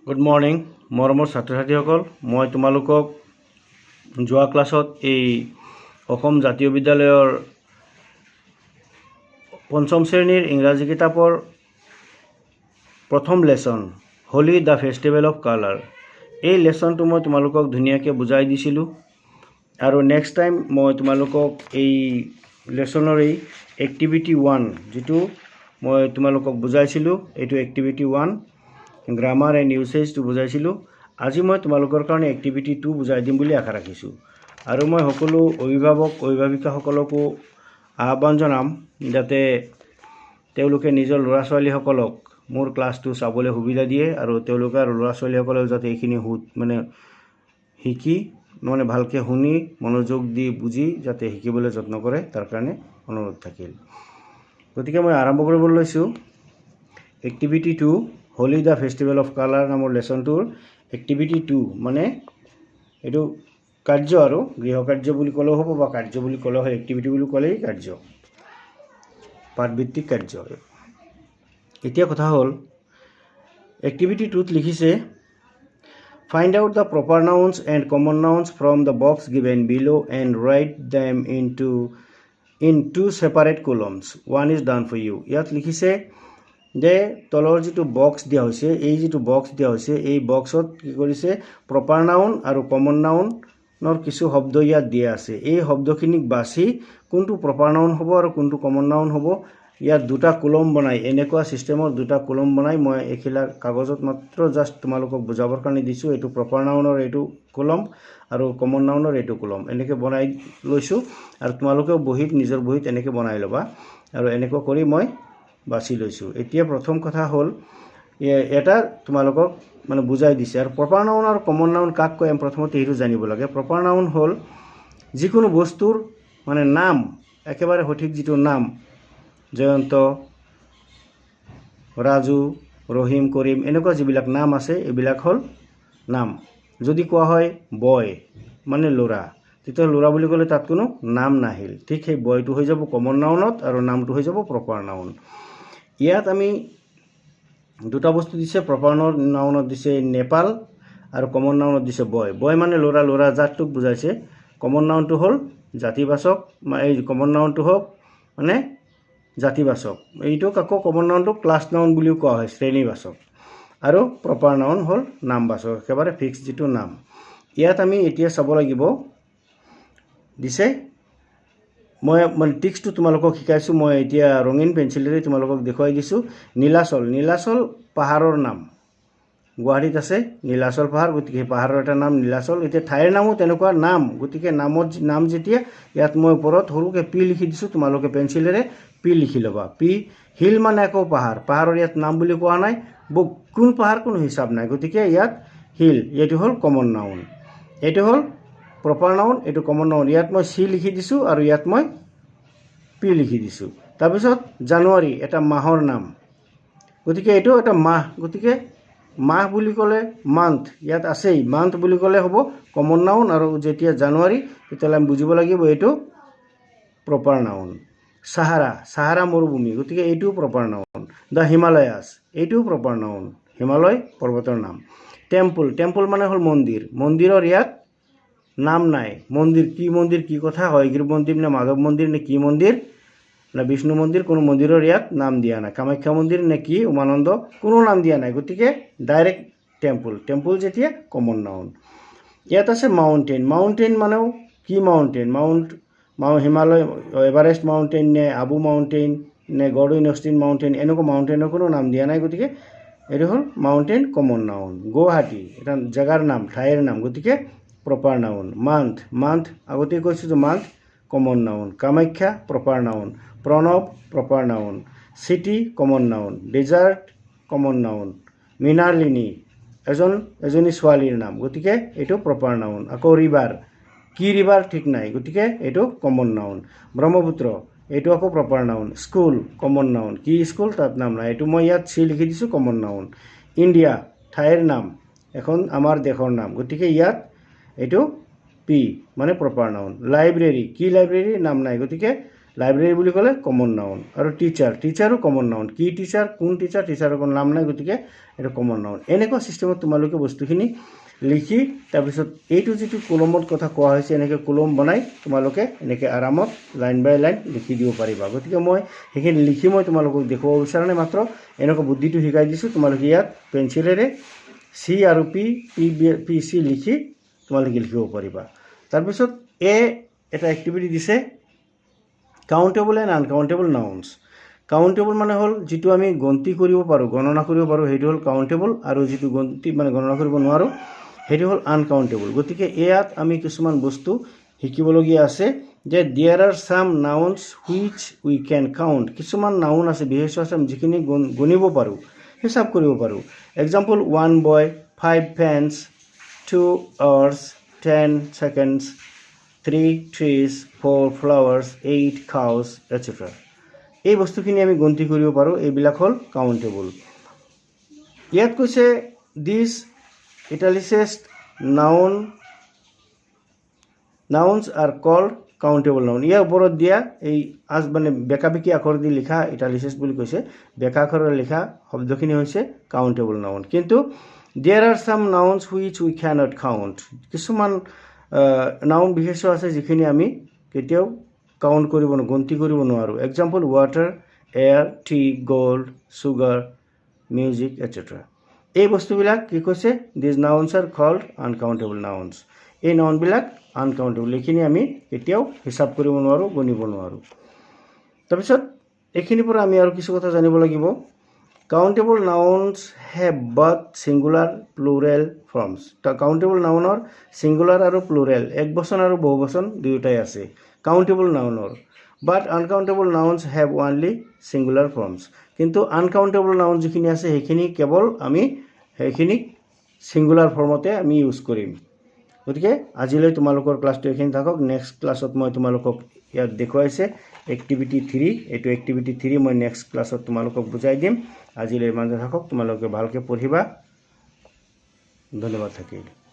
Good morning মৰমৰ ছাত্ৰ ছাত্ৰীসকল, মই তোমালোকক যোৱা ক্লাছত এই অসম জাতীয় বিদ্যালয়ৰ পঞ্চম শ্ৰেণীৰ ইংৰাজী কিতাপৰ প্ৰথম lesson Holi the festival of colour এই লেছনটো মই তোমালোকক ধুনীয়াকৈ বুজাই দিছিলোঁ। আৰু নেক্সট টাইম মই তোমালোকক এই লেছনৰ এই এক্টিভিটি 1 যিটো মই তোমালোকক বুজাইছিলোঁ, এইটো এক্টিভিটি 1 গ্ৰামাৰ এণ্ড ইউচেজটো বুজাইছিলোঁ। আজি মই তোমালোকৰ কাৰণে এক্টিভিটি 2 বুজাই দিম বুলি আশা ৰাখিছোঁ। আৰু মই সকলো অভিভাৱক অভিভাৱিকাসকলকো আহ্বান জনাম যাতে তেওঁলোকে নিজৰ ল'ৰা ছোৱালীসকলক মোৰ ক্লাছটো চাবলৈ সুবিধা দিয়ে আৰু তেওঁলোকে আৰু ল'ৰা ছোৱালীসকলেও যাতে এইখিনি শিকি ভালকৈ শুনি মনোযোগ দি বুজি যাতে শিকিবলৈ যত্ন কৰে, তাৰ কাৰণে অনুৰোধ থাকিল। গতিকে মই আৰম্ভ কৰিবলৈ লৈছোঁ activity 2 Holi the festival of colour নামৰ লেছনটোৰ এক্টিভিটি 2 মানে এইটো কাৰ্য আৰু গৃহকাৰ্য বুলি ক'লেও হ'ব বা কাৰ্য বুলি ক'লেও হয়। এক্টিভিটি বুলি ক'লেই কাৰ্য, পাঠভিত্তিক কাৰ্য। এতিয়া কথা হ'ল এক্টিভিটি 2ত লিখিছে find out the proper nouns and common nouns from the box given below and write them in two separate columns. 1 is done for you. ইয়াত লিখিছে যে তলৰ যিটো বক্স দিয়া হৈছে, এই বক্সত কি কৰিছে প্ৰপাৰ নাউন আৰু কমন নাউনৰ কিছু শব্দ ইয়াত দিয়া আছে। এই শব্দখিনিক বাছি কোনটো প্ৰপাৰ নাউন হ'ব আৰু কোনটো কমন নাউন হ'ব, ইয়াত দুটা কলম বনাই এনেকুৱা ছিষ্টেমৰ দুটা কলম বনাই মই এইখিলা কাগজত মাত্ৰ জাষ্ট তোমালোকক বুজাবৰ কাৰণে দিছোঁ। এইটো প্ৰপাৰ নাউনৰ এইটো কলম আৰু কমন নাউনৰ এইটো কলম এনেকৈ বনাই লৈছোঁ। আৰু তোমালোকেও নিজৰ বহীত এনেকৈ বনাই ল'বা আৰু এনেকুৱা কৰি মই বাছি লৈছোঁ। এতিয়া প্ৰথম কথা হ'ল এটা তোমালোকক বুজাই দিছে। আৰু প্ৰপাৰ নাউন আৰু কমন নাউন কাক কয় প্ৰথমতে সেইটো জানিব লাগে। প্ৰপাৰ নাউন হ'ল যিকোনো বস্তুৰ নাম, একেবাৰে সঠিক যিটো নাম, জয়ন্ত, ৰাজু, ৰহিম, কৰিম এনেকুৱা যিবিলাক নাম আছে এইবিলাক হ'ল নাম। যদি কোৱা হয় বয় ল'ৰা, তেতিয়া ল'ৰা বুলি ক'লে তাত কোনো নাম নাহিল। ঠিক সেই বয়টো হৈ যাব কমন নাউনত আৰু নামটো হৈ যাব প্ৰপাৰ নাউন। ইয়াত আমি দুটা বস্তু দিছে। প্ৰপাৰ নাউনত দিছে নেপাল আৰু কমন নাউনত দিছে বয়। বয় ল'ৰা, ল'ৰা জাতটোক বুজাইছে। কমন নাউনটো হ'ল জাতিবাচক, এই কমন নাউনটো হওক জাতিবাচক। এইটোক আকৌ কমন নাউনটোক ক্লাছ নাউন বুলিও কোৱা হয়, শ্ৰেণীবাচক। আৰু প্ৰপাৰ নাউন হ'ল নামবাচক, একেবাৰে ফিক্স যিটো নাম। ইয়াত আমি এতিয়া চাব লাগিব দিছে। মই টিক্সটো তোমালোকক শিকাইছোঁ। মই এতিয়া ৰঙীন পেঞ্চিলেৰে তোমালোকক দেখুৱাই দিছোঁ। নীলাচল, নীলাচল পাহাৰৰ নাম। গুৱাহাটীত আছে নীলাচল পাহাৰ, গতিকে সেই পাহাৰৰ এটা নাম নীলাচল। এতিয়া ঠাইৰ নামো তেনেকুৱা নাম, গতিকে নাম যেতিয়া ইয়াত মই ওপৰত সৰুকৈ পি লিখি দিছোঁ, তোমালোকে পেঞ্চিলেৰে পি লিখি ল'বা। পি। হিল আকৌ পাহাৰ, পাহাৰৰ ইয়াত নাম বুলি কোৱা নাই, কোন পাহাৰ কোনো হিচাপ নাই, গতিকে ইয়াত হিল। এইটো হ'ল কমন নাউন, এইটো হ'ল প্ৰপাৰ নাউন, এইটো কমন নাউন। ইয়াত মই চি লিখি দিছোঁ আৰু ইয়াত মই পি লিখি দিছোঁ। তাৰপিছত জানুৱাৰী এটা মাহৰ নাম, গতিকে এইটো এটা মাহ, গতিকে মাহ বুলি ক'লে মান্থ ইয়াত আছেই। মান্থ বুলি ক'লে হ'ব কমন নাউন, আৰু যেতিয়া জানুৱাৰী তেতিয়াহ'লে আমি বুজিব লাগিব এইটো প্ৰপাৰ নাউন। সাহাৰা, সাহাৰা মৰুভূমি, গতিকে এইটোও প্ৰপাৰ নাউন। দ্য হিমালয়াছ, এইটোও প্ৰপাৰ নাউন, হিমালয় পৰ্বতৰ নাম। টেম্পল, টেম্পল হ'ল মন্দিৰ, মন্দিৰৰ ইয়াত নাম নাই। মন্দিৰ কি কথা, হয়গ্ৰীৱ মন্দিৰ নে মাধৱ মন্দিৰ নে কি মন্দিৰ নে বিষ্ণু মন্দিৰ, কোনো মন্দিৰৰ ইয়াত নাম দিয়া নাই। কামাখ্যা মন্দিৰ নে কি, উমানন্দ, কোনো নাম দিয়া নাই, গতিকে ডাইৰেক্ট টেম্পল। টেম্পল যেতিয়া কমন নাউন। ইয়াত আছে মাউণ্টেইন, মাউণ্টেইন কি মাউণ্টেইন, হিমালয় এভাৰেষ্ট মাউণ্টেইন নে আবু মাউণ্টেইন নে গৰ্ডউইন অষ্টিন মাউণ্টেইন, এনেকুৱা মাউণ্টেইনৰ কোনো নাম দিয়া নাই, গতিকে এইটো হ'ল মাউণ্টেইন কমন নাউন। গুৱাহাটী এটা জেগাৰ নাম, ঠাইৰ নাম, গতিকে প্ৰপাৰ নাউন। মান্থ আগতে কৈছোঁ যে month common noun. Kamakhya proper noun. Pranab proper noun. City common noun. Desert common noun. Mrinalini এজনী ছোৱালীৰ নাম, গতিকে এইটো প্ৰপাৰ নাউন। আকৌ ৰিভাৰ, কি ৰিভাৰ ঠিক নাই, গতিকে এইটো কমন নাউন। ব্ৰহ্মপুত্ৰ এইটো আকৌ proper noun. School common noun, কি স্কুল তাত নাম নাই, এইটো মই ইয়াত চি লিখি দিছোঁ, কমন নাউন। ইণ্ডিয়া ঠাইৰ নাম, এখন আমাৰ দেশৰ নাম, গতিকে ইয়াত এইটো পি প্ৰপাৰ নাউন। লাইব্ৰেৰী, কি লাইব্ৰেৰী নাম নাই, গতিকে লাইব্ৰেৰী বুলি ক'লে কমন নাউন আৰু টিচাৰো কমন নাউন কি টিচাৰ কোন টিচাৰ টিচাৰৰ কোনো নাম নাই গতিকে এইটো কমন নাউন এনেকুৱা চিষ্টেমত তোমালোকে বস্তুখিনি লিখি তাৰপিছত এইটো যিটো কলমত কথা কোৱা হৈছে এনেকৈ কলম বনাই তোমালোকে এনেকৈ আৰামত লাইন বাই লাইন লিখি দিব পাৰিবা গতিকে মই সেইখিনি লিখি মই তোমালোকক দেখুৱাব বিচাৰা নাই মাত্ৰ এনেকুৱা বুদ্ধিটো শিকাই দিছোঁ তোমালোকে ইয়াত পেঞ্চিলেৰে চি আৰু পি চি লিখি তোমালোকে লিখিব পাৰিবা তাৰপিছত এটা এক্টিভিটি দিছে countable and uncountable nouns countable মানে হ'ল যিটো আমি গন্তি কৰিব পাৰোঁ গণনা কৰিব পাৰোঁ সেইটো হ'ল কাউণ্টেবল আৰু যিটো গন্তি মানে গণনা কৰিব নোৱাৰোঁ সেইটো হ'ল আনকাউণ্টেবল গতিকে ইয়াত আমি কিছুমান বস্তু শিকিবলগীয়া আছে যে there are some nouns which we can count কিছুমান নাউন আছে বিশেষ আছে যিখিনি গণিব পাৰোঁ হিচাপ কৰিব পাৰোঁ example 1 boy 5 pens 2 hours 10 seconds 3 trees 4 flowers 8 cows etc. এই বস্তুখিনি আমি গন্তি কৰিব পাৰোঁ এইবিলাক হ'ল কাউণ্টেবল ইয়াত কৈছে this italicised nouns are called countable noun ইয়াৰ ওপৰত দিয়া এই মানে বেকাবেকি আখৰ দি লিখা ইটালিসিস্ট বুলি কৈছে বেকা আখৰেৰে লিখা শব্দখিনি হৈছে কাউণ্টেবল নাউন কিন্তু there are some nouns which we cannot count কিছুমান নাউন বিশেষ আছে যিখিনি আমি কেতিয়াও কাউণ্ট কৰিব গন্তি কৰিব নোৱাৰোঁ example water air T gold sugar music etcetera এই বস্তুবিলাক কি কৈছে these nouns are cold uncountable nouns এই নাউনবিলাক আনকাউণ্টেবল এইখিনি আমি কেতিয়াও হিচাপ কৰিব নোৱাৰোঁ গণিব নোৱাৰোঁ তাৰপিছত এইখিনিৰ পৰা আমি আৰু কিছু কথা জানিব লাগিব countable nouns have both singular plural forms countable নাউনৰ সিঙ্গুলাৰ আৰু প্লুৰেল একবচন আৰু বহুবচন দুয়োটাই আছে কাউণ্টেবল নাউনৰ but uncountable nouns have only singular forms কিন্তু আনকাউণ্টেবল নাউন যিখিনি আছে সেইখিনি কেৱল আমি সেইখিনিক সিঙ্গুলাৰ ফৰ্মতে আমি ইউজ কৰিম গতিকে আজিলৈ তোমালোকৰ ক্লাছটো এইখিনি থাকক নেক্সট ক্লাছত মই তোমালোকক ইয়াত দেখুৱাইছে এক্টিভিটি 3 এইটো এক্টিভিটি 3 মই নেক্সট ক্লাছত তোমালোকক বুজাই দিম আজিলৈ ইমানতে থাকক তোমালোকে ভালকৈ পঢ়িবা ধন্যবাদ থাকিল